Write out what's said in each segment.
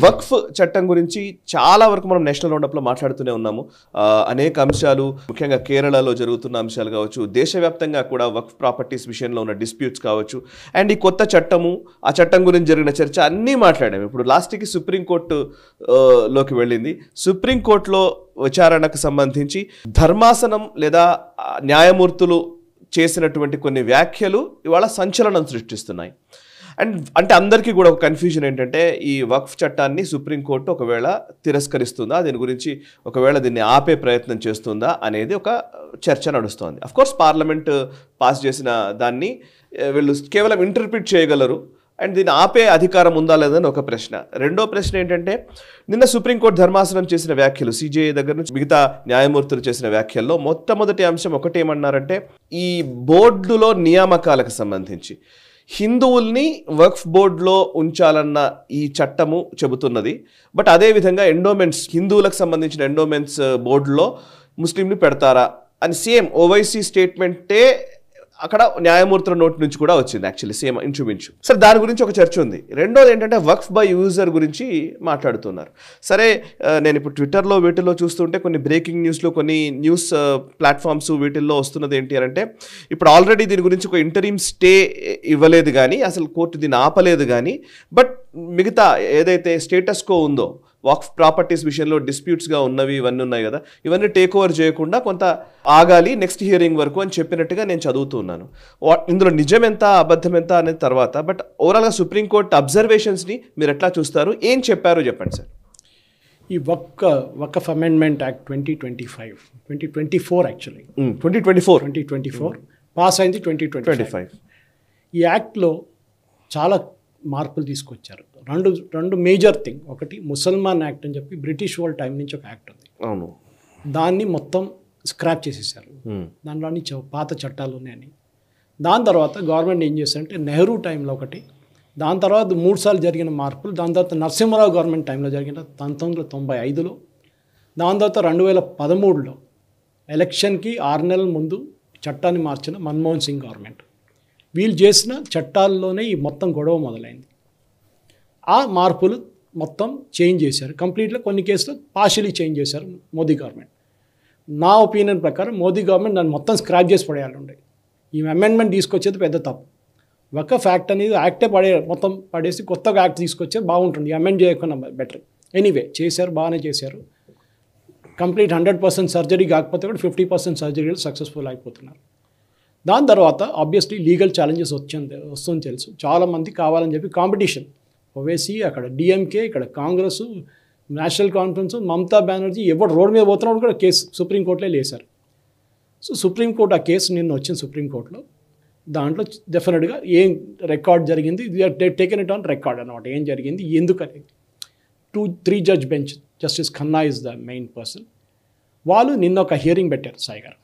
వక్ఫ్ చట్టం గురించి చాలా వరకు మనం నేషనల్ రౌండప్లో మాట్లాడుతూనే ఉన్నాము. అనేక అంశాలు, ముఖ్యంగా కేరళలో జరుగుతున్న అంశాలు కావచ్చు, దేశవ్యాప్తంగా కూడా వక్ఫ్ ప్రాపర్టీస్ విషయంలో ఉన్న డిస్ప్యూట్స్ కావచ్చు, అండ్ ఈ కొత్త చట్టము, ఆ చట్టం గురించి జరిగిన చర్చ అన్నీ మాట్లాడాము. ఇప్పుడు లాస్ట్కి సుప్రీంకోర్టు లోకి వెళ్ళింది. సుప్రీంకోర్టులో విచారణకు సంబంధించి ధర్మాసనం లేదా న్యాయమూర్తులు చేసినటువంటి కొన్ని వ్యాఖ్యలు ఇవాళ సంచలనం సృష్టిస్తున్నాయి. అంటే అందరికీ కూడా ఒక కన్ఫ్యూజన్ ఏంటంటే, ఈ వక్ఫ్ చట్టాన్ని సుప్రీంకోర్టు ఒకవేళ తిరస్కరిస్తుందా, దీని గురించి ఒకవేళ దీన్ని ఆపే ప్రయత్నం చేస్తుందా అనేది ఒక చర్చ నడుస్తోంది. అఫ్కోర్స్ పార్లమెంట్ పాస్ చేసిన దాన్ని వీళ్ళు కేవలం ఇంటర్ప్రిట్ చేయగలరు, అండ్ దీన్ని ఆపే అధికారం ఉందా లేదని ఒక ప్రశ్న. రెండో ప్రశ్న ఏంటంటే, నిన్న సుప్రీంకోర్టు ధర్మాసనం చేసిన వ్యాఖ్యలు, సిజేఐ దగ్గర నుంచి మిగతా న్యాయమూర్తులు చేసిన వ్యాఖ్యల్లో మొట్టమొదటి అంశం ఒకటేమన్నారంటే, ఈ బోర్డులో నియామకాలకు సంబంధించి హిందువుల్ని వక్ఫ్ బోర్డులో ఉంచాలన్న ఈ చట్టము చెబుతున్నది. బట్ అదేవిధంగా ఎండోమెంట్స్, హిందువులకు సంబంధించిన ఎండోమెంట్స్ బోర్డులో ముస్లింని పెడతారా అని సేమ్ ఓవైసీ స్టేట్మెంటే అక్కడ న్యాయమూర్తుల నోటి నుంచి కూడా వచ్చింది. యాక్చువల్లీ సేమ్ ఇంచుమించు. సరే, దాని గురించి ఒక చర్చ ఉంది. రెండోది ఏంటంటే, వక్ఫ్ బై యూజర్ గురించి మాట్లాడుతున్నారు. సరే, నేను ఇప్పుడు ట్విట్టర్లో వీటిల్లో చూస్తుంటే కొన్ని బ్రేకింగ్ న్యూస్లో, కొన్ని న్యూస్ ప్లాట్ఫామ్స్ వీటిల్లో వస్తున్నది ఏంటి అంటే, ఇప్పుడు ఆల్రెడీ దీని గురించి ఒక ఇంటరీమ్ స్టే ఇవ్వలేదు కానీ, అసలు కోర్టు దీన్ని ఆపలేదు కానీ, బట్ మిగతా ఏదైతే స్టేటస్ కో ఉందో, వక్ఫ్ ప్రాపర్టీస్ విషయంలో డిస్ప్యూట్స్గా ఉన్నవి ఇవన్నీ ఉన్నాయి కదా, ఇవన్నీ టేక్ ఓవర్ చేయకుండా కొంత ఆగాలి నెక్స్ట్ హియరింగ్ వరకు అని చెప్పినట్టుగా నేను చదువుతున్నాను. ఇందులో నిజం ఎంత అబద్ధం ఎంత అనేది తర్వాత, బట్ ఓవరాల్గా సుప్రీంకోర్టు అబ్జర్వేషన్స్ని మీరు ఎట్లా చూస్తారు, ఏం చెప్పారో చెప్పండి సార్. ఈ వక్ఫ్ అమెండ్మెంట్ యాక్ట్ 2024 యాక్చువల్లీ 2024 పాస్ అయింది 2025. ఈ యాక్ట్లో చాలా మార్పులు తీసుకొచ్చారు. రెండు మేజర్ థింగ్. ఒకటి ముసల్మాన్ యాక్ట్ అని చెప్పి బ్రిటిష్ వాళ్ళ టైం నుంచి ఒక యాక్ట్ ఉంది. అవును, దాన్ని మొత్తం స్క్రాప్ చేసేసారు. దాంట్లోని పాత చట్టాలు ఉన్నాయని. దాని తర్వాత గవర్నమెంట్ ఏం చేశారంటే, నెహ్రూ టైంలో ఒకటి, దాని తర్వాత 3 సార్లు జరిగిన మార్పులు, దాని తర్వాత నరసింహరావు గవర్నమెంట్ టైంలో జరిగిన 1995లో, దాని తర్వాత 2013లో ఎలక్షన్కి 6 నెలల ముందు చట్టాన్ని మార్చిన మన్మోహన్ సింగ్ గవర్నమెంట్. వీళ్ళు చేసిన చట్టాల్లోనే ఈ మొత్తం గొడవ మొదలైంది. ఆ మార్పులు మొత్తం చేంజ్ చేశారు కంప్లీట్గా. కొన్ని కేసులు పార్షియలీ చేంజ్ చేశారు మోదీ గవర్నమెంట్. నా ఒపీనియన్ ప్రకారం మోదీ గవర్నమెంట్ దాన్ని మొత్తం స్క్రాప్ చేసి పడేయాలి ఉండే. ఈ అమెండ్మెంట్ తీసుకొచ్చేది పెద్ద తప్పు. వక్ఫ్ యాక్ట్ అనేది యాక్టే మొత్తం పడేసి కొత్తగా యాక్ట్ తీసుకొచ్చేది బాగుంటుంది. అమెండ్ చేయకుండా బెటర్. ఎనీవే చేశారు, బాగానే చేశారు. కంప్లీట్ 100% సర్జరీ కాకపోతే కూడా 50% సర్జరీలు సక్సెస్ఫుల్ అయిపోతున్నారు. దాని తర్వాత ఆబ్వియస్లీ లీగల్ ఛాలెంజెస్ వస్తుంది తెలుసు. చాలామంది కావాలని చెప్పి కాంపిటీషన్, ఓవైసీ, అక్కడ డిఎంకే, ఇక్కడ కాంగ్రెస్, నేషనల్ కాన్ఫరెన్స్, మమతా బెనర్జీ, ఎవరు రోడ్డు మీద పోతున్నాడు కూడా కేసు సుప్రీంకోర్టులో లేశారు. సో సుప్రీంకోర్టు ఆ కేసు నిన్న వచ్చింది సుప్రీంకోర్టులో. దాంట్లో డెఫినెట్గా ఏం రికార్డ్ జరిగింది, టేకెన్ ఇట్ ఆన్ రికార్డ్ అనమాట. ఏం జరిగింది, ఎందుకని 2-3 judge bench, justice Khanna is the main person. వాళ్ళు నిన్న ఒక హియరింగ్ పెట్టారు. సాయి గారు,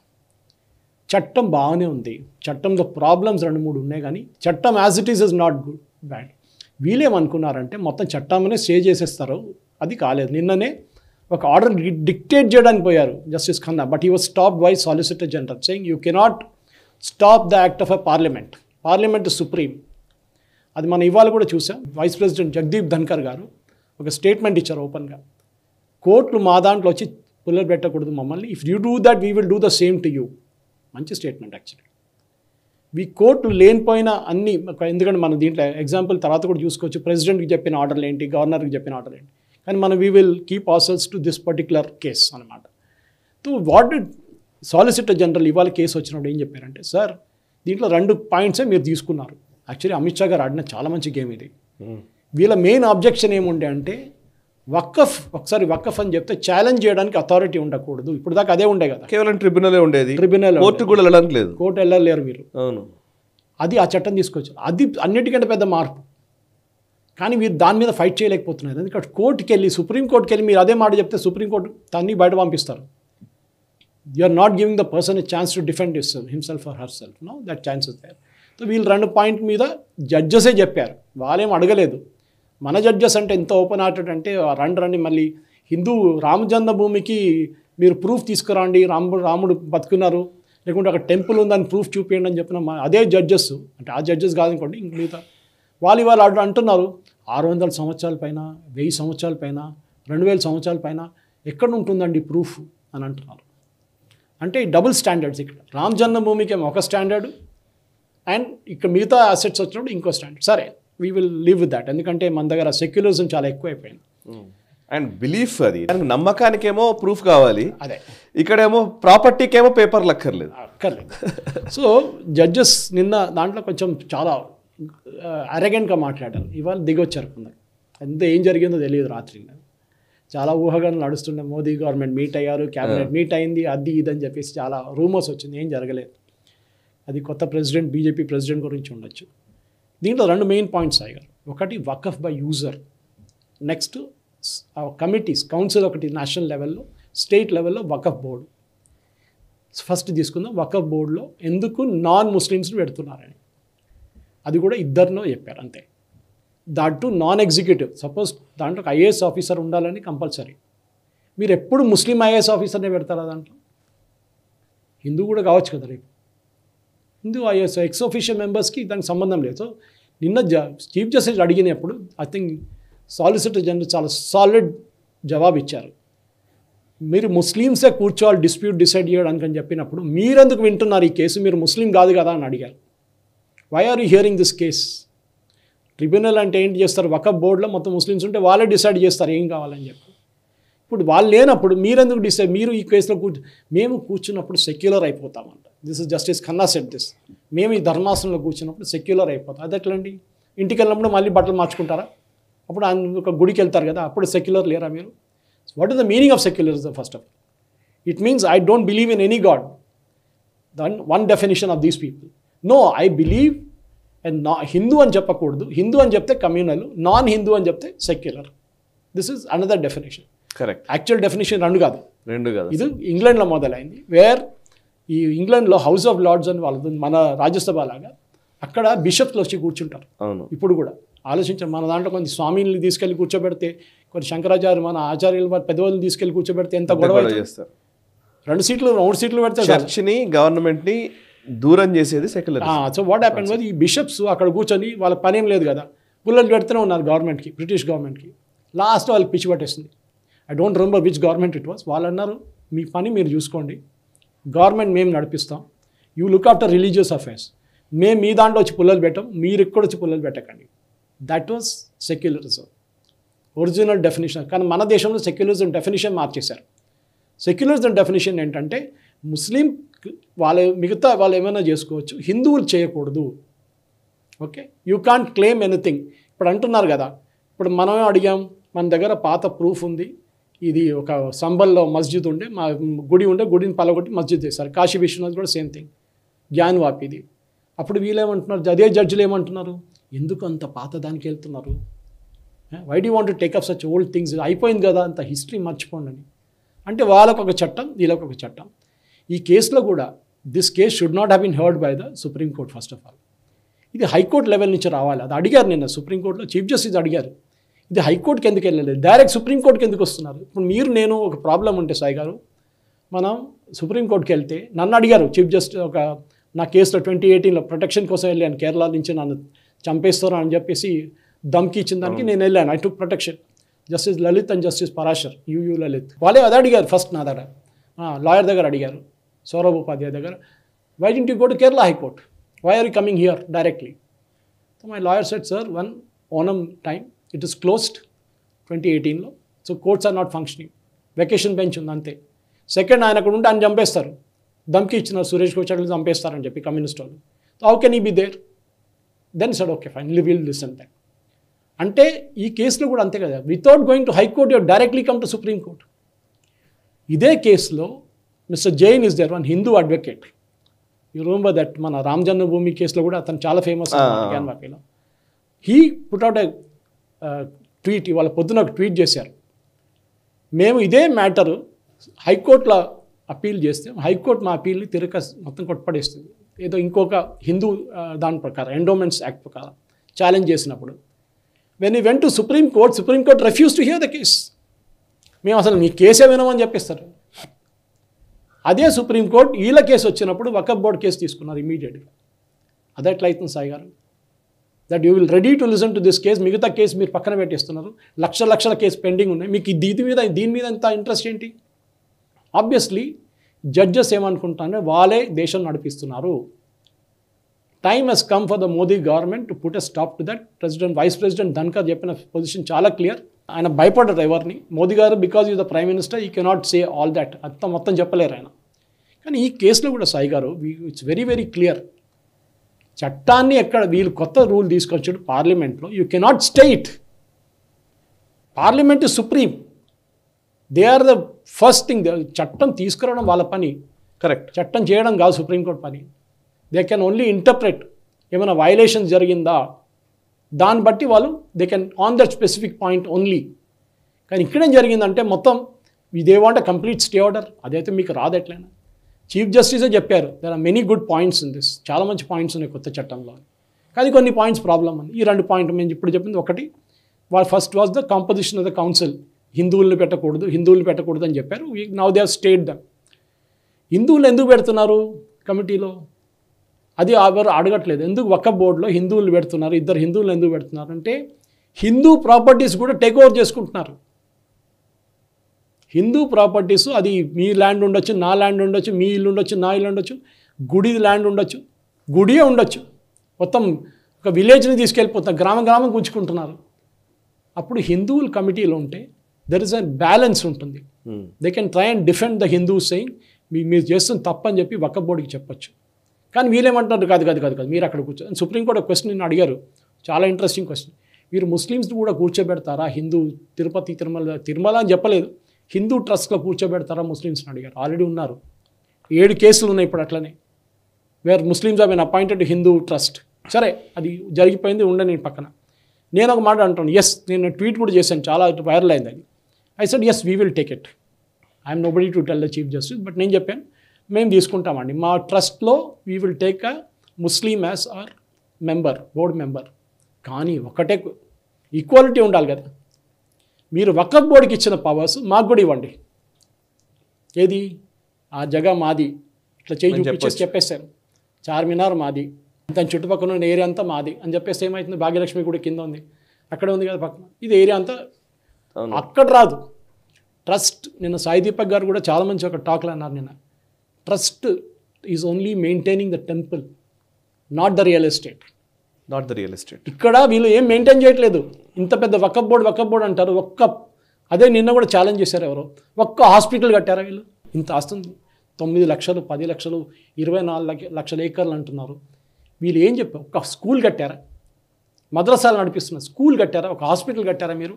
చట్టం బాగానే ఉంది, చట్టంలో ప్రాబ్లమ్స్ 2-3 ఉన్నాయి, కానీ చట్టం as it is not good bad. వీళ్ళేమనుకున్నారంటే మొత్తం చట్టంలోనే స్టే చేసేస్తారు. అది కాలేదు. నిన్ననే ఒక ఆర్డర్ డిక్టేట్ చేయడానికి పోయారు justice Khanna, but he was stopped by solicitor general saying you cannot stop the act of a parliament. Parliament supreme. అది మనం ఇవాళ కూడా చూసాం. వైస్ ప్రెసిడెంట్ జగదీప్ ధన్కర్ గారు ఒక స్టేట్మెంట్ ఇచ్చారు ఓపెన్గా, కోర్టులు మా దాంట్లో వచ్చి పుల్లలు పెట్టకూడదు మమ్మల్ని, if you do that we will do the same to you. మంచి స్టేట్మెంట్ యాక్చువల్లీ. కోర్టులు లేనిపోయిన అన్ని, ఎందుకంటే మనం దీంట్లో ఎగ్జాంపుల్ తర్వాత కూడా చూసుకోవచ్చు. ప్రెసిడెంట్కి చెప్పిన ఆర్డర్లు ఏంటి, గవర్నర్కి చెప్పిన ఆర్డర్ ఏంటి, కానీ మనం we will keep ourselves to this particular case అనమాట. So what did solicitor general ఇవాళ కేసు వచ్చినప్పుడు ఏం చెప్పారంటే, సార్ దీంట్లో 2 పాయింట్సే మీరు తీసుకున్నారు. యాక్చువల్లీ అమిత్ షా గారు ఆడిన చాలా మంచి గేమ్ ఇది. వీళ్ళ మెయిన్ ఆబ్జెక్షన్ ఏముండే అంటే, ఒకసారి వక్ఫ్ అని చెప్తే ఛాలెంజ్ చేయడానికి అథారిటీ ఉండకూడదు. ఇప్పుడు దాకా అదే ఉండే కదా, కేవలం ట్రిబ్యునలే ఉండేది. కోర్టు కూడా వెళ్ళడానికి లేదు, కోర్టు వెళ్ళలేరు మీరు. అవును, అది ఆ చట్టం తీసుకొచ్చారు. అది అన్నిటికంటే పెద్ద మార్పు. కానీ మీరు దాని మీద ఫైట్ చేయలేకపోతున్నారు. ఎందుకంటే కోర్టుకి వెళ్ళి, సుప్రీంకోర్టుకి వెళ్ళి మీరు అదే మాట చెప్తే సుప్రీంకోర్టు తన్ని బయట పంపిస్తారు. You are not giving the person a chance to defend himself or herself. No that chance is there. So వీళ్ళు 2 పాయింట్ మీద జడ్జెసే చెప్పారు, వాళ్ళేం అడగలేదు. మన జడ్జెస్ అంటే ఎంత ఓపెన్ హార్టెడ్ అంటే, రండి మళ్ళీ హిందూ రామ జన్మభూమికి మీరు ప్రూఫ్ తీసుకురండి, రాముడు బతుకున్నారు, లేకుంటే అక్కడ టెంపుల్ ఉందని ప్రూఫ్ చూపించండి అని చెప్పిన అదే జడ్జెస్, అంటే ఆ జడ్జెస్ కాదనుకోండి, ఇంక మిగతా వాళ్ళు ఇవాళ అంటున్నారు 600 సంవత్సరాల పైన 1000 సంవత్సరాల పైన 2000 సంవత్సరాల పైన ఎక్కడ ఉంటుందండి ప్రూఫ్ అని అంటున్నారు. అంటే డబుల్ స్టాండర్డ్స్ ఇక్కడ. రామ్ జన్మభూమికి ఏమో ఒక స్టాండర్డ్ అండ్ ఇక్కడ మిగతా అసెట్స్ వచ్చినప్పుడు ఇంకో స్టాండర్డ్. సరే, we will live with that, ఎందుకంటే మన దగ్గర సెక్యులరిజం చాలా ఎక్కువైపోయింది. అండ్ బిలీఫ్ అది నమ్మకానికేమో ప్రూఫ్ కావాలి, అదే ఇక్కడేమో ప్రాపర్టీకేమో పేపర్లు అక్కర్లేదు. సో జడ్జెస్ నిన్న దాంట్లో కొంచెం చాలా అరగెంట్గా మాట్లాడారు. ఇవాళ దిగొచ్చారు కొందరు. అంతే ఏం జరిగిందో తెలియదు. రాత్రి చాలా ఊహగానే నడుస్తుండే. మోదీ గవర్నమెంట్ మీట్ అయ్యారు, క్యాబినెట్ మీట్ అయింది, అది ఇది అని చెప్పేసి చాలా రూమర్స్ వచ్చింది. ఏం జరగలేదు. అది కొత్త ప్రెసిడెంట్, బీజేపీ ప్రెసిడెంట్ గురించి ఉండొచ్చు. దీంట్లో 2 మెయిన్ పాయింట్స్ అయ్యారు. ఒకటి Waqf by user, next committees, council ఒకటి నేషనల్ లెవెల్లో, స్టేట్ లెవెల్లో వకఫ్ బోర్డు. ఫస్ట్ తీసుకుందాం. వకఫ్ బోర్డులో ఎందుకు నాన్ ముస్లిమ్స్ని పెడుతున్నారని, అది కూడా ఇద్దరినో చెప్పారు అంతే. దాంట్లో నాన్ ఎగ్జిక్యూటివ్, సపోజ్ దాంట్లో ఐఏఎస్ ఆఫీసర్ ఉండాలని కంపల్సరీ. మీరు ఎప్పుడు ముస్లిం ఐఏఎస్ ఆఫీసర్నే పెడతారా దాంట్లో? హిందూ కూడా కావచ్చు కదా రేపు. హిందూ ఐఏఎస్ ఎక్స్ ఆఫీషియల్ మెంబర్స్కి దానికి సంబంధం లేదు. సో నిన్న చీఫ్ జస్టిస్ అడిగినప్పుడు ఐ థింక్ సాలిసిటర్ జనరల్ చాలా సాలిడ్ జవాబు ఇచ్చారు. మీరు ముస్లిమ్సే కూర్చోవాలి డిస్ప్యూట్ డిసైడ్ చేయడానికి అని చెప్పినప్పుడు మీరెందుకు వింటున్నారు ఈ కేసు? మీరు ముస్లిం కాదు కదా అని అడిగారు. Why are you hearing this case? Tribunal అంటే ఏంటి చేస్తారు? వకఫ్ బోర్డులో మొత్తం ముస్లిమ్స్ ఉంటే వాళ్ళే డిసైడ్ చేస్తారు ఏం కావాలని చెప్పి. ఇప్పుడు వాళ్ళు లేనప్పుడు మీరెందుకు డిసైడ్? మీరు ఈ కేసులో మేము కూర్చున్నప్పుడు సెక్యులర్ అయిపోతామంట. This is justice Khanna set this. మేము ఈ ధర్మాసనంలో కూర్చున్నప్పుడు సెక్యులర్ అయిపోతాం. అది ఎట్లండి? ఇంటికి వెళ్ళినప్పుడు మళ్ళీ బట్టలు మార్చుకుంటారా? అప్పుడు ఒక గుడికి వెళ్తారు కదా, అప్పుడు సెక్యులర్ లేరా మీరు? What is the meaning of secularism? First of all it means I don't believe in any god. Then one definition of these people. No, I believe and Hindu అని చెప్పకూడదు. హిందూ అని చెప్తే కమ్యూనల్, నాన్ హిందూ అని చెప్తే secular. This is another definition. Correct. Actual definition రెండు కాదు. ఇది ఇంగ్లాండ్లో మొదలైంది. వేర్ ఈ ఇంగ్లాండ్లో హౌస్ ఆఫ్ లార్డ్స్ అని వాళ్ళది, మన రాజ్యసభ లాగా. అక్కడ బిషప్స్లో వచ్చి కూర్చుంటారు. అవును. ఇప్పుడు కూడా ఆలోచించారు. మన దాంట్లో కొంత స్వామిని తీసుకెళ్ళి కూర్చోబెడితే, కొన్ని శంకరాచార్య మన ఆచార్యులు పెద్దవాళ్ళని తీసుకెళ్ళి కూర్చోబెడితే ఎంత గొడవ చేస్తారు. 2 సీట్లు 3 సీట్లు పెడితే చర్చిని, గవర్నమెంట్ని దూరం చేసేది secular. So what happen was, ఈ బిషప్స్ అక్కడ కూర్చొని వాళ్ళ పని ఏం లేదు కదా, పుల్లలు పెడుతూనే ఉన్నారు గవర్నమెంట్కి, బ్రిటిష్ గవర్నమెంట్కి. లాస్ట్ వాళ్ళకి పిచ్చి పట్టేస్తుంది. I don't remember which government it was. వాళ్ళు అన్నారు, మీ పని మీరు చూసుకోండి, గవర్నమెంట్ మేము నడిపిస్తాం, you look after religious affairs. మేము మీ దాంట్లో వచ్చి పుల్లలు పెట్టాం, మీరు ఇక్కడ వచ్చి పుల్లలు పెట్టకండి. That was secularism, original definition. కానీ మన దేశంలో సెక్యులరిజం డెఫినేషన్ మార్చేశారు. సెక్యులరిజం డెఫినేషన్ ఏంటంటే ముస్లిం మిగతా వాళ్ళు ఏమైనా చేసుకోవచ్చు, హిందువులు చేయకూడదు. Okay, you can't claim anything. ఇప్పుడు అంటున్నారు కదా, ఇప్పుడు మనమే అడిగాం, మన దగ్గర పాత ప్రూఫ్ ఉంది, ఇది ఒక సంబల్లో మస్జిద్ ఉండే, మా గుడి ఉండే, గుడిని పలగొట్టి మస్జిద్ చేశారు. కాశీ విశ్వనాథ్ కూడా సేమ్ థింగ్, జ్ఞాన్వాపిది. అప్పుడు వీళ్ళేమంటున్నారు, అదే జడ్జిలు ఏమంటున్నారు, ఎందుకు అంత పాత దానికి వెళ్తున్నారు? Why do want to take up such old things? అయిపోయింది కదా, అంత హిస్టరీ మర్చిపోండి అని. అంటే వాళ్ళకు ఒక చట్టం, వీళ్ళకు ఒక చట్టం. ఈ కేసులో కూడా this case should not have been heard by the supreme court. First of all ఇది హైకోర్టు లెవెల్ నుంచి రావాలి. అది అడిగారు నిన్న సుప్రీంకోర్టులో, చీఫ్ జస్టిస్ అడిగారు, ఇది హైకోర్టుకి ఎందుకు వెళ్ళలేదు, డైరెక్ట్ సుప్రీంకోర్టుకి ఎందుకు వస్తున్నారు? ఇప్పుడు మీరు నేను ఒక ప్రాబ్లం ఉంటే సాయి గారు, మనం సుప్రీంకోర్టుకి వెళ్తే నన్ను అడిగారు చీఫ్ జస్టిస్, ఒక నా కేసులో 2018లో ప్రొటెక్షన్ కోసం వెళ్ళాను, కేరళ నుంచి నన్ను చంపేస్తారు అని చెప్పేసి ధమ్కి ఇచ్చిన దానికి నేను వెళ్ళాను. I took protection. Justice Lalit and justice Parashar, U U Lalit, వాళ్ళే అది అడిగారు ఫస్ట్ నా దగ్గర, లాయర్ దగ్గర అడిగారు, సౌరభ్ ఉపాధ్యాయ దగ్గర, why didn't you go to Kerala high court, why are you coming here directly? So my lawyer said, sir, one Onam time it is closed 2018లో, so courts are not functioning, vacation bench ఉంది అంతే. Second, ఆయన అక్కడ ఉంటే ఆయన చంపేస్తారు, ధమ్కి ఇచ్చినారు, సురేష్ కోచర్లు చంపేస్తారని చెప్పి కమ్యూనిస్ట్ వాళ్ళు. How can he be there? Then said okay fine, will listen that. అంటే ఈ కేసులో కూడా అంతే కదా, without going to high court your directly come to supreme court. ఇదే కేసులో mister Jain is there, one Hindu advocate. You remember that, మన రామ్ జన్మభూమి కేసులో కూడా అతను చాలా ఫేమస్ జ్ఞాన్వాపిలో. హీ పుట్ అవుట్ ట్వీట్, ఇవాళ పొద్దున ఒక ట్వీట్ చేశారు, మేము ఇదే మ్యాటరు హైకోర్టులో అప్పీల్ చేస్తే హైకోర్టు మా అప్పీల్ని మొత్తం కొట్టపడేస్తుంది, ఏదో ఇంకొక హిందూ దాని ప్రకారం, ఎండోమెంట్స్ యాక్ట్ ప్రకారం ఛాలెంజ్ చేసినప్పుడు. When you went to Supreme Court, Supreme Court refuse to hear the case. మేము అసలు మీ కేసే వినమని చెప్పేస్తారు. అదే సుప్రీంకోర్టు వీళ్ళ కేసు వచ్చినప్పుడు వకఫ్ బోర్డు కేసు తీసుకున్నారు ఇమీడియట్గా. అది ఎట్లా అవుతుంది సాయి గారు? That you will ready to listen to this case. మిగతా కేసు మీరు పక్కన పెట్టేస్తున్నారు. లక్షల కేసు పెండింగ్ ఉన్నాయి. మీకు దీని మీద ఎంత ఇంట్రెస్ట్ ఏంటి? ఆబ్వియస్లీ జడ్జెస్ ఏమనుకుంటారంటే వాళ్ళే దేశం నడిపిస్తున్నారు. Time has come for the Modi government to put a stop to that. Vice president Dhankhar చెప్పిన పొజిషన్ చాలా క్లియర్. ఆయన భయపడ్డారు ఎవరిని. మోదీ గారు because is the prime minister he cannot say all that. మొత్తం చెప్పలేరు ఆయన. కానీ ఈ కేసులో కూడా సాయి గారు ఇట్స్ వెరీ వెరీ క్లియర్. చట్టాన్ని ఎక్కడ వీళ్ళు కొత్త రూల్ తీసుకొచ్చాడు పార్లమెంట్లో. You cannot stay it. Parliament is supreme. They are the first thing. చట్టం తీసుకురావడం వాళ్ళ పని, కరెక్ట్. చట్టం చేయడం కాదు సుప్రీంకోర్టు పని. They can only interpret. ఏమైనా వైలేషన్స్ జరిగిందా దాన్ని బట్టి వాళ్ళు they can on that specific point only. కానీ ఇక్కడేం జరిగిందంటే మొత్తం they want a complete stay order. అదైతే మీకు రాదు ఎట్లయినా. చీఫ్ జస్టిసే చెప్పారు there are many good points in this. చాలా మంచి పాయింట్స్ ఉన్నాయి కొత్త చట్టంలో. కానీ కొన్ని పాయింట్స్ ప్రాబ్లం ఉంది. ఈ 2 పాయింట్ మేము ఇప్పుడు చెప్పింది. ఒకటి, first was the composition of the council. హిందువుల్ని పెట్టకూడదు అని చెప్పారు. Now they have stated them. హిందువులు ఎందుకు పెడుతున్నారు కమిటీలో? అది ఎవరు అడగట్లేదు. ఎందుకు వక్ఫ్ బోర్డులో హిందువులు పెడుతున్నారు? 2 హిందువులు ఎందుకు పెడుతున్నారు అంటే హిందూ ప్రాపర్టీస్ కూడా టేక్ ఓవర్ చేసుకుంటున్నారు. హిందూ ప్రాపర్టీస్, అది మీ ల్యాండ్ ఉండొచ్చు, నా ల్యాండ్ ఉండొచ్చు, మీ ఇల్లు ఉండొచ్చు, నా ఇల్లు ఉండొచ్చు, గుడి ల్యాండ్ ఉండొచ్చు, గుడియే ఉండొచ్చు. మొత్తం ఒక విలేజ్ని తీసుకెళ్ళిపోతారు, గ్రామం గుంజుకుంటున్నారు. అప్పుడు హిందువుల కమిటీలో ఉంటే దెర్ ఇస్ అ బ్యాలెన్స్ ఉంటుంది. They can try and defend the Hindus saying మీరు చేస్తున్న తప్పని చెప్పి వక్ఫ్ బోర్డుకి చెప్పొచ్చు. కానీ వీళ్ళేమంటున్నారు, కాదు మీరు అక్కడ కూర్చో. సుప్రీంకోర్టు క్వశ్చన్ నిన్ను అడిగారు, చాలా ఇంట్రెస్టింగ్ క్వశ్చన్. మీరు ముస్లిమ్స్ని కూడా కూర్చోబెడతారా? హిందూ తిరుపతి తిరుమల అని చెప్పలేదు, హిందూ ట్రస్ట్లో కూర్చోబెడతారా ముస్లిమ్స్ని అడిగారు. ఆల్రెడీ ఉన్నారు 7 కేసులు ఉన్నాయి ఇప్పుడు అట్లనే, where Muslims have been appointed Hindu trust. సరే అది జరిగిపోయింది, ఉండని పక్కన. నేను ఒక మాట అంటాను, ఎస్, నేను ట్వీట్ కూడా చేశాను, చాలా వైరల్ అయింది అది. I said yes we will take it. I'm nobody to tell the chief justice, but నేను చెప్పాను మేము తీసుకుంటామండి. మా ట్రస్ట్లో we will take a Muslim as our member, board member. కానీ ఒకటే ఈక్వాలిటీ ఉండాలి కదా. మీరు వక్ఫ్ బోర్డుకి ఇచ్చిన పవర్స్ మాకు కూడా ఇవ్వండి. ఏది ఆ జగ మాది, ఇట్లా చేయి చూపించేసి చెప్పేశారు. చార్మినార్ మాది, దాని చుట్టుపక్కల ఉన్న ఏరియా అంతా మాది అని చెప్పేసి ఏమవుతుంది, భాగ్యలక్ష్మి కూడా కింద ఉంది, అక్కడ ఉంది కదా పక్కన, ఇది ఏరియా అంతా అక్కడ రాదు. ట్రస్ట్, నిన్న సాయి దీపక్ గారు కూడా చాలా మంచి ఒక టాక్లో అన్నారు నిన్న, trust is only maintaining the temple, not the real estate. ఇక్కడ వీళ్ళు ఏం మెయింటైన్ చేయట్లేదు. ఇంత పెద్ద వక్ఫ్ బోర్డు అంటారు. అదే నిన్న కూడా ఛాలెంజ్ చేశారు ఎవరో, ఒక్క హాస్పిటల్ కట్టారా వీళ్ళు? ఇంత ఆస్తుంది, 9 లక్షలు 10 లక్షలు 24 లక్షల ఏకర్లు అంటున్నారు. వీళ్ళు ఏం చెప్పారు? ఒక స్కూల్ కట్టారా? మద్రసాలు నడిపిస్తున్నారు, స్కూల్ కట్టారా? ఒక హాస్పిటల్ కట్టారా? మీరు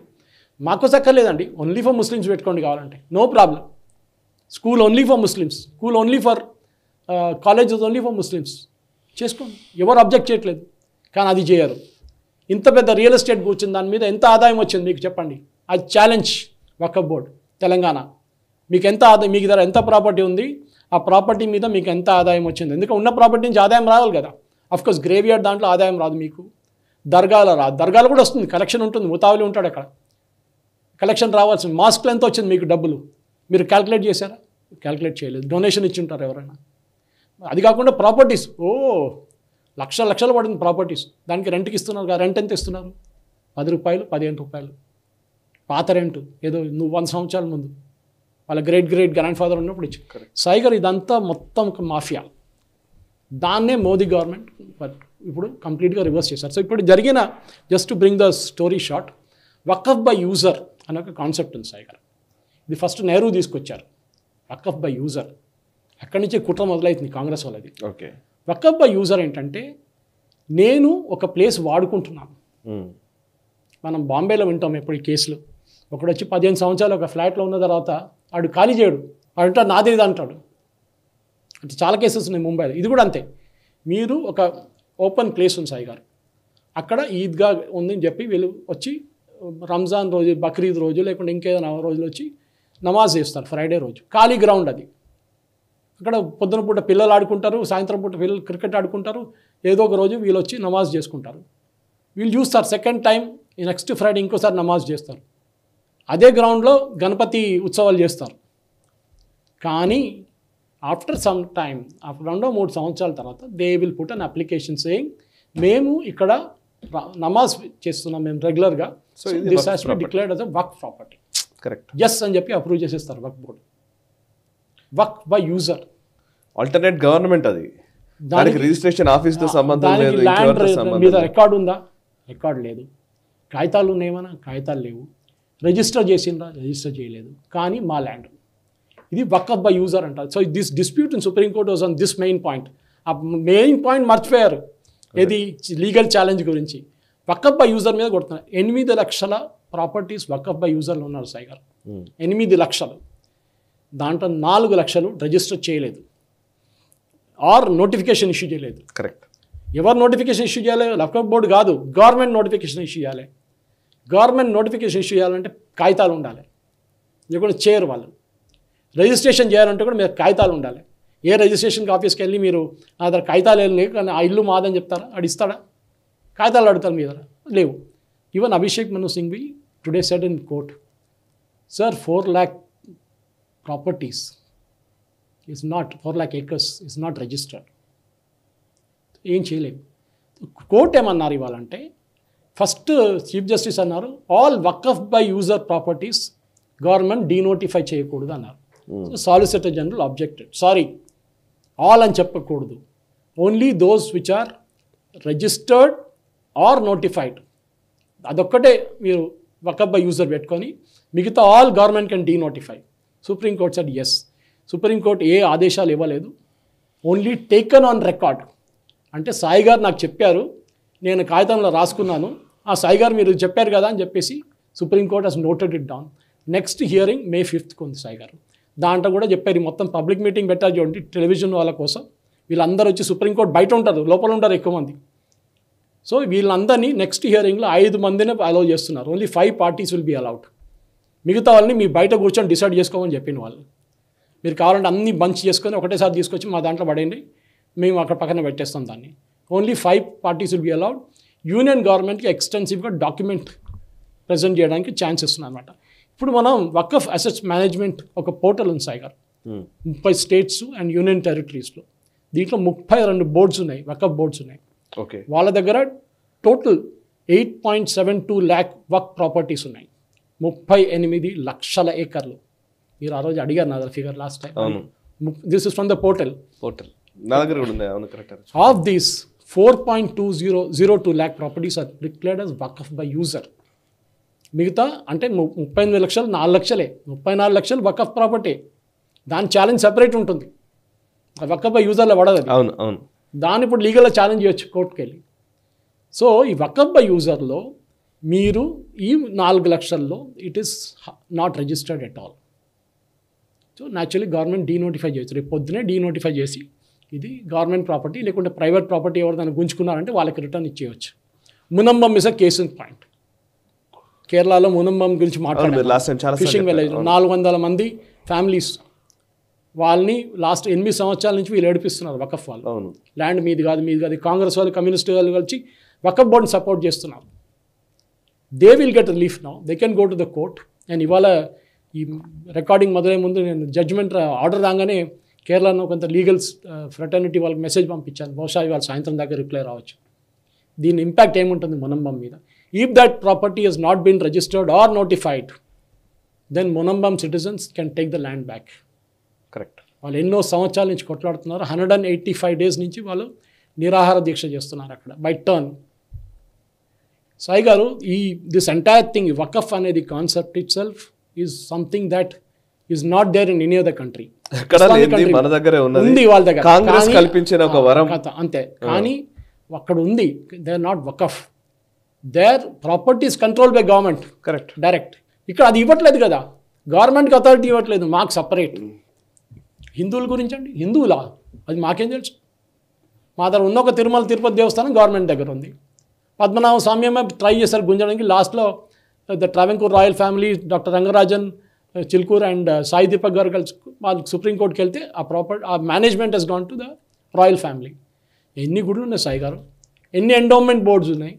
మాకు సక్కర్లేదండి, ఓన్లీ ఫర్ ముస్లిమ్స్ పెట్టుకోండి కావాలంటే, no problem. School only for Muslims, school only for colleges only for Muslims చేసుకోండి, ఎవరు అబ్జెక్ట్ చేయట్లేదు. కానీ అది చేయరు. ఇంత పెద్ద రియల్ ఎస్టేట్ కూర్చుని దాని మీద ఎంత ఆదాయం వచ్చింది మీకు చెప్పండి. అది ఛాలెంజ్ వక్ఫ్ బోర్డ్ తెలంగాణ. మీకు ఎంత ఆదాయం, మీకు దగ్గర ఎంత ప్రాపర్టీ ఉంది, ఆ ప్రాపర్టీ మీద మీకు ఎంత ఆదాయం వచ్చింది? ఎందుకంటే ఉన్న ప్రాపర్టీ నుంచి ఆదాయం రావాలి కదా. అఫ్కోర్స్ గ్రేవ్ యార్డ్ దాంట్లో ఆదాయం రాదు మీకు, దర్గాలో రాదు, దర్గాలో కూడా వస్తుంది, కలెక్షన్ ఉంటుంది, ముతావలి ఉంటాడు అక్కడ, కలెక్షన్ రావాల్సింది. మాస్క్లు ఎంత వచ్చింది మీకు డబ్బులు మీరు క్యాల్కులేట్ చేశారా? క్యాల్కులేట్ చేయలేదు, డొనేషన్ ఇచ్చి ఉంటారు ఎవరైనా. అది కాకుండా ప్రాపర్టీస్, లక్షలు పడింది ప్రాపర్టీస్, దానికి రెంట్కి ఇస్తున్నారు. రెంట్ ఎంత ఇస్తున్నారు? 10 రూపాయలు 15 రూపాయలు పాత రెంటు, ఏదో నువ్వు 100 సంవత్సరాల ముందు వాళ్ళ గ్రేట్ గ్రాండ్ ఫాదర్ ఉన్నప్పుడు ఇచ్చి. సైగర్ ఇదంతా మొత్తం ఒక మాఫియా. దాన్నే మోదీ గవర్నమెంట్ ఇప్పుడు కంప్లీట్గా రివర్స్ చేశారు. సో ఇప్పుడు జరిగిన, just to bring the story short, Waqf by user అనే ఒక కాన్సెప్ట్ ఉంది సైగర్. ఇది ఫస్ట్ నెహ్రూ తీసుకొచ్చారు, వక్ఫ్ బై యూజర్. అక్కడి నుంచి కుట్ర మొదలవుతుంది కాంగ్రెస్ వాళ్ళది. ఓకే, వక్ఫ్ బై యూజర్ ఏంటంటే, నేను ఒక ప్లేస్ వాడుకుంటున్నాను. మనం బాంబేలో వింటాం ఎప్పుడు ఈ కేసులు, ఒకడు వచ్చి 15 సంవత్సరాలు ఒక ఫ్లాట్లో ఉన్న తర్వాత వాడు ఖాళీ చేయడు, వాడు అంటాడు నాది ఇది అంటాడు. అంటే చాలా కేసెస్ ఉన్నాయి ముంబైలో. ఇది కూడా అంతే. మీరు ఒక ఓపెన్ ప్లేస్ ఉంది సాయి గారు, అక్కడ ఈద్గా ఉందని చెప్పి వీళ్ళు వచ్చి రంజాన్ రోజు, బక్రీద్ రోజు, లేకుంటే ఇంకేదైనా రోజులు వచ్చి నమాజ్ చేస్తారు. ఫ్రైడే రోజు ఖాళీ గ్రౌండ్ అది. అక్కడ పొద్దున పూట పిల్లలు ఆడుకుంటారు, సాయంత్రం పూట పిల్లలు క్రికెట్ ఆడుకుంటారు. ఏదో ఒక రోజు వీళ్ళు వచ్చి నమాజ్ చేసుకుంటారు. వీళ్ళు చూస్తారు, సెకండ్ టైం నెక్స్ట్ ఫ్రైడే ఇంకోసారి నమాజ్ చేస్తారు. అదే గ్రౌండ్లో గణపతి ఉత్సవాలు చేస్తారు. కానీ ఆఫ్టర్ సమ్ టైమ్, 2-3 సంవత్సరాల తర్వాత they will put an application saying మేము ఇక్కడ నమాజ్ చేస్తున్నాం మేము రెగ్యులర్గా. So, ఇది this Waqf has be declared as a Waqf property. Correct. Yes అని చెప్పి అప్రూవ్ చేసేస్తారు Waqf board. Waqf by user, alternate government అది, దానికి రిజిస్ట్రేషన్ ఆఫీస్తో సంబంధం లేదు, ల్యాండ్ మీద రికార్డు ఉందా, రికార్డు లేదు. కాగితాలు ఉన్నాయేమన్నా, కాగితాలు లేవు. రిజిస్టర్ చేసిందా, రిజిస్టర్ చేయలేదు. కానీ మా ల్యాండ్, ఇది వక్ఫ్ బై యూజర్ అంటారు. So this dispute in supreme court was on this main point. ఆ మెయిన్ పాయింట్ మర్చిపోయారు, ఇది లీగల్ ఛాలెంజ్ గురించి. వక్ఫ్ బై యూజర్ మీద కొడుతున్నారు. 8 లక్షల ప్రాపర్టీస్ వక్ఫ్ బై యూజర్లు ఉన్నారు సాయి గారు. 8 లక్షలు, దాంట్లో 4 లక్షలు రిజిస్టర్ చేయలేదు ఆర్ నోటిఫికేషన్ ఇష్యూ చేయలేదు. కరెక్ట్. ఎవరు నోటిఫికేషన్ ఇష్యూ చేయాలి? వక్ఫ్ బోర్డు కాదు, గవర్నమెంట్ నోటిఫికేషన్ ఇష్యూ చేయాలి. గవర్నమెంట్ నోటిఫికేషన్ ఇష్యూ చేయాలంటే కాగితాలు ఉండాలి, లేకుంటే చేయరు వాళ్ళు. రిజిస్ట్రేషన్ చేయాలంటే కూడా మీరు కాగితాలు ఉండాలి. ఏ రిజిస్ట్రేషన్ ఆఫీస్కి వెళ్ళి మీరు నా దగ్గర కాగితాలు వెళ్ళి కానీ ఆ ఇల్లు మాదని చెప్తారా? అడిస్తాడా? కాగితాలు అడుగుతారు మీ దగ్గర, లేవు. Even Abhishek Manu Singhvi today said in court, sir 4 lakh properties is not 4 lakh acres is not registered. ఏం చేయలేము. కోర్టు ఏమన్నారు ఇవ్వాలంటే, ఫస్ట్ చీఫ్ జస్టిస్ అన్నారు all Waqf by user properties government denotify చేయకూడదు అన్నారు. Solicitor general objected, sorry all అని చెప్పకూడదు, only those which are registered or notified, అదొక్కటే మీరు వక్ఫ్ బై యూజర్ పెట్టుకొని మిగతా all government can denotify. Supreme court said yes. Supreme court ఏ ఆదేశాలు ఇవ్వలేదు, ఓన్లీ టేకన్ ఆన్ రికార్డ్. అంటే సాయి గారు నాకు చెప్పారు, నేను కాగితంలో రాసుకున్నాను, ఆ సాయి గారు మీరు చెప్పారు కదా అని చెప్పేసి supreme court has noted it down. Next hearing May 5th ఉంది సాయి గారు. దాంట్లో కూడా చెప్పారు, మొత్తం పబ్లిక్ మీటింగ్ పెట్టారు చూడండి టెలివిజన్ వాళ్ళ కోసం. వీళ్ళందరూ వచ్చి సుప్రీంకోర్టు బయట ఉంటారు, లోపల ఉంటారు ఎక్కువ మంది. సో వీళ్ళందరినీ నెక్స్ట్ హియరింగ్లో 5 మందినే అలౌ చేస్తున్నారు. Only 5 parties will be allowed. మిగతా వాళ్ళని మీ బయట కూర్చొని డిసైడ్ చేసుకోమని చెప్పిన వాళ్ళు. మీరు కావాలంటే అన్ని బంచ్ చేసుకొని ఒకటేసారి తీసుకొచ్చి మా దాంట్లో పడేయండి, మేము అక్కడ పక్కన పెట్టేస్తాం దాన్ని. Only 5 parties will be allowed. Union గవర్నమెంట్కి ఎక్స్టెన్సివ్గా డాక్యుమెంట్ ప్రజెంట్ చేయడానికి ఛాన్స్ ఇస్తుంది అనమాట. ఇప్పుడు మనం వక్ఫ్ అసెట్స్ మేనేజ్మెంట్ ఒక పోర్టల్ ఉంది సాయి గారు, 30 స్టేట్స్ అండ్ యూనియన్ టెరిటరీస్లో. దీంట్లో 32 బోర్డ్స్ ఉన్నాయి, వక్ఫ్ బోర్డ్స్ ఉన్నాయి. ఓకే. వాళ్ళ దగ్గర టోటల్ 8.72 lakh వక్ఫ్ ప్రాపర్టీస్ ఉన్నాయి, 38 లక్షల ఏకర్లు. మీరు ఆ రోజు అడిగారు నా figure last time. This is from the portal. నా దగ్గర కూడా ఉంది. అవును, correct. Of these 4.2002 lakh properties are declared as waqf by user. మిగతా అంటే 38 లక్షలు 4 లక్షలే, 34 లక్షలు వక్ఫ్ ప్రాపర్టీ. దాని ఛాలెంజ్ సెపరేట్ ఉంటుంది, వక్ఫ్ బై యూజర్లో పడదు. అవును అవును. దాన్ని ఇప్పుడు లీగల్గా ఛాలెంజ్ చేయొచ్చు కోర్టుకు వెళ్ళి. సో ఈ వక్ఫ్ బై యూజర్లో మీరు ఈ 4 లక్షల్లో it is not registered at all. So naturally government denotify చేయొచ్చు. రేపు పొద్దునే డీనోటిఫై చేసి ఇది గవర్నమెంట్ ప్రాపర్టీ లేకుంటే ప్రైవేట్ ప్రాపర్టీ ఎవరు దాన్ని గుంజుకున్నారంటే వాళ్ళకి రిటర్న్ ఇచ్చేయచ్చు. Munambam is a case in point. కేరళలో మునంబం గురించి మాట్లాడారు. ఫిషింగ్ విలేజ్ 400 మంది ఫ్యామిలీస్, వాళ్ళని లాస్ట్ 8 సంవత్సరాల నుంచి వీళ్ళు ఏడిపిస్తున్నారు వకఫ్ వాళ్ళు. ల్యాండ్ మీది కాదు, మీది కాదు. కాంగ్రెస్ వాళ్ళు, కమ్యూనిస్ట్ వాళ్ళు కలిసి వకఫ్ బోర్డుని సపోర్ట్ చేస్తున్నారు. They will get relief now, they can go to the court. And ఇవాళ ఈ రికార్డింగ్ మొదలయ్యే ముందు నేను జడ్జ్మెంట్ ఆర్డర్ రాగానే కేరళలో కొంత లీగల్ ఫ్రెటర్నిటీ వాళ్ళకి మెసేజ్ పంపించాను. బహుశా ఇవాళ సాయంత్రం దాకా రిప్లై రావచ్చు. దీని ఇంపాక్ట్ ఏముంటుంది మునంబం మీద? If that property has not been registered or notified, then Munambam citizens can take the land back. Correct. వాళ్ళు ఎన్నో సంవత్సరాల నుంచి కొట్లాడుతున్నారు. 185 days నుంచి వాళ్ళు నిరాహార దీక్ష చేస్తున్నారు అక్కడ బై టర్న్. సాయి గారు, దిస్ ఎంటైర్ థింగ్ వకఫ్ అనేది concept itself is something that is not there in any other country. మన దగ్గర ఉంది, వాళ్ళ దగ్గర కాంగ్రెస్ కల్పించిన ఒక వరం అంతే. కానీ అక్కడ ఉంది, they are not Waqf, their properties control by government. Correct, direct. ఇక్కడ అది ఇవ్వట్లేదు కదా, గవర్నమెంట్కి అథారిటీ ఇవ్వట్లేదు, మాకు సపరేట్. హిందువుల గురించి అండి, హిందువులా అది మాకేం తెలుసు? మా దగ్గర ఉన్న ఒక తిరుమల తిరుపతి దేవస్థానం గవర్నమెంట్ దగ్గర ఉంది. పద్మనాభ స్వామ్యమే ట్రై చేశారు గుంజడానికి. లాస్ట్లో the Travancore royal family, doctor Rangarajan Chilkur and Sai Deepak గారు కలిసి వాళ్ళకి సుప్రీంకోర్టుకి వెళ్తే ఆ management has gone to the royal family. ఎన్ని గుడులు ఉన్నాయి సాయి గారు, ఎన్ని ఎండోమెంట్ బోర్డ్స్ ఉన్నాయి.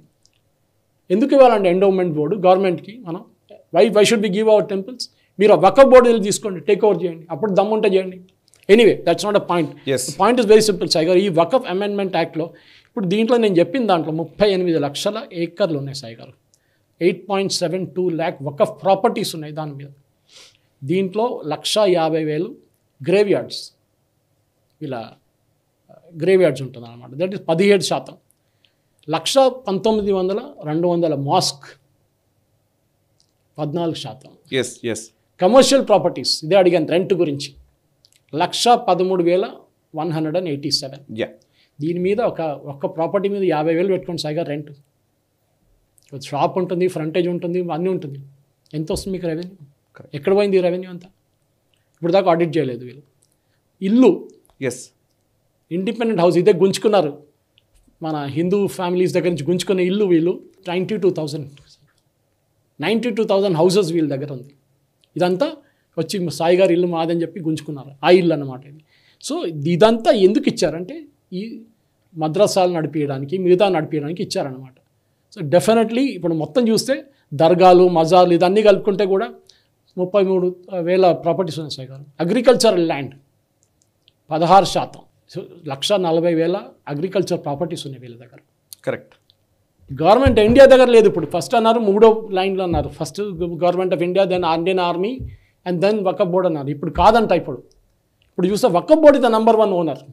ఎందుకు ఇవ్వాలండి ఎండోమెంట్ బోర్డు గవర్నమెంట్కి? మనం why should be give our temples? మీరు ఆ వకఫ్ బోర్డు వెళ్ళి తీసుకోండి, టేక్ ఓవర్ చేయండి, అప్పుడు దమ్ముంటే చేయండి. Anyway, that's not a point. Point is very simple Sai గారు. ఈ వకఫ్ అమెండ్మెంట్ యాక్ట్లో ఇప్పుడు దీంట్లో నేను చెప్పిన దాంట్లో 38 లక్షల ఏకర్లు ఉన్నాయి సాయి గారు. 8.72 lakh వకఫ్ ప్రాపర్టీస్ ఉన్నాయి దాని మీద. దీంట్లో 150,000 గ్రేవ్ యార్డ్స్, ఇలా గ్రేవ్ యార్డ్స్ ఉంటుంది అనమాట. That is 17%. 119,200 mosque 14%. Yes yes. Commercial properties ఇదే అడిగాను రెంట్ గురించి 113,187. దీని మీద ఒక్క ప్రాపర్టీ మీద 50,000 పెట్టుకోండి సాయిగా రెంట్. షాప్ ఉంటుంది, ఫ్రంటేజ్ ఉంటుంది, అన్నీ ఉంటుంది. ఎంత వస్తుంది మీకు రెవెన్యూ? ఎక్కడ పోయింది ఈ రెవెన్యూ అంతా? ఇప్పుడు దాకా ఆడిట్ చేయలేదు వీళ్ళు. ఇల్లు ఎస్, ఇండిపెండెంట్ హౌస్ ఇదే గుంజుకున్నారు, మన హిందూ ఫ్యామిలీస్ దగ్గర నుంచి గుంజుకున్న ఇల్లు వీళ్ళు 92,000 హౌసెస్ వీళ్ళ దగ్గర ఉంది. ఇదంతా వచ్చి సాయి గారి ఇల్లు మాదని చెప్పి గుంజుకున్నారు. ఆ ఇల్లు అన్నమాట ఇది. సో ఇదంతా ఎందుకు ఇచ్చారంటే ఈ మద్రసాలు నడిపించడానికి, మిగతా నడిపించడానికి ఇచ్చారనమాట. సో డెఫినెట్లీ ఇప్పుడు మొత్తం చూస్తే దర్గాలు, మజార్లు ఇదన్నీ కలుపుకుంటే కూడా 33,000 ప్రాపర్టీస్ ఉన్నాయి సాయి గారు. Agricultural land 16%. So 140,000 agriculture properties ఉన్నాయి వీళ్ళ దగ్గర. కరెక్ట్. గవర్నమెంట్ ఇండియా దగ్గర లేదు. ఇప్పుడు ఫస్ట్ అన్నారు, 3వ లైన్లో అన్నారు, first government of India, then Indian army and then Waqf board అన్నారు. ఇప్పుడు కాదంట. ఇప్పుడు చూస్తే వకఫ్ బోర్డ్ ఇది నంబర్ 1 ఓనర్.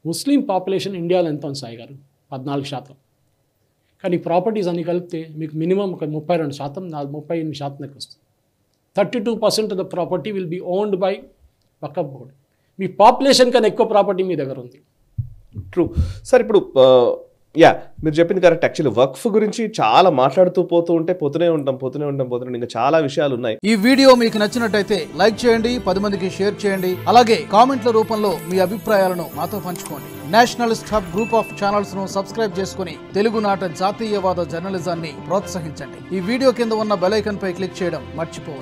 ముస్లిం పాపులేషన్ ఇండియాలో ఎంత ఉంది సాయి గారు? 14%. కానీ ప్రాపర్టీస్ అన్ని కలిపితే మీకు మినిమం ఒక 32%, 38% వస్తుంది. 32% of the property will be owned by Waqf board. మీ పాపులేషన్ కన్నా ఎక్కువ ప్రాపర్టీ మీ దగ్గర ఉంది. True sir. ఇప్పుడు మీరు చెప్పింది కరెక్ట్. యాక్చువల్లీ వక్ఫ్ గురించి చాలా మాట్లాడుతూ పోతూనే ఉంటాం. ఇంకా చాలా విషయాలు ఉన్నాయి. ఈ వీడియో మీకు నచ్చినట్టయితే లైక్ చేయండి, 10 మందికి షేర్ చేయండి. అలాగే కామెంట్ల రూపంలో మీ అభిప్రాయాలను మాతో పంచుకోండి. Nationalist hub group of channels ను సబ్స్క్రైబ్ చేసుకుని తెలుగునాట జాతీయవాద జర్నలిజాన్ని ప్రోత్సహించండి. ఈ వీడియో కింద ఉన్న బెల్ ఐకాన్ పై క్లిక్ చేయడం మర్చిపోవద్దు.